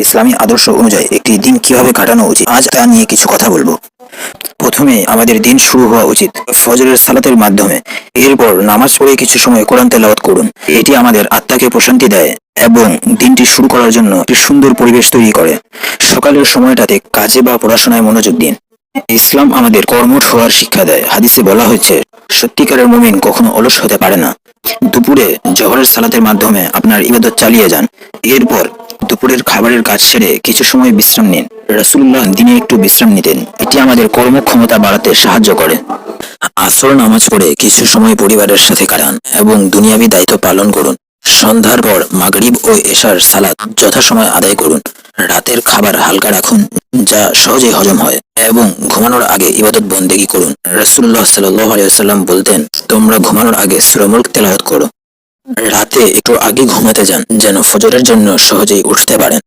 ইসলামী আদর্শ অনুযায়ী একটি দিন কিভাবে কাটানো উচিত, আজ তা নিয়ে কিছু কথা বলবো। প্রথমে আমাদের দিন শুরু হওয়া উচিত ফজরের সালাতের মাধ্যমে। এরপর নামাজ পড়ে কিছু সময় কোরআন তেলাওয়াত করুন। এটি আমাদের আত্মাকে প্রশান্তি দেয় এবং দিনটি শুরু করার জন্য একটি সুন্দর পরিবেশ তৈরি করে। সকালের সময়টাতে কাজে বা পড়াশোনায় মনোযোগ দিন। ইসলাম আমাদের কর্মঠ হওয়ার শিক্ষা দেয়। হাদিসে বলা হয়েছে, সত্যিকারের মুমিন কখনো অলস হতে পারে না। দুপুরে জোহরের সালাতের মাধ্যমে আপনার ইবাদত চালিয়ে যান। এরপর দুপুরের খাবারের কাজ সেরে কিছু সময় বিশ্রাম নিন। রাসূলুল্লাহ দিনে একটু বিশ্রাম নিতেন। এটি আমাদের কর্মক্ষমতা বাড়াতে সাহায্য করে। আসর নামাজ পড়ে কিছু সময় পরিবারের সাথে কাটান এবং দুনিয়াবী দায়িত্ব পালন করুন। সন্ধ্যার পর মাগরিব ও এশার সালাত যথাসময়ে আদায় করুন। রাতের খাবার হালকা রাখুন, যা সহজে হজম হয়, এবং ঘুমানোর আগে ইবাদত বন্দেগী করুন। রাসূলুল্লাহ সাল্লাল্লাহু আলাইহি ওয়াসাল্লাম বলতেন, তোমরা ঘুমানোর আগে সূরা মুলক তেলাওয়াত করো। রাতে একটু আগে ঘুমাতে যান, যেন ফজরের জন্য সহজেই উঠতে পারেন।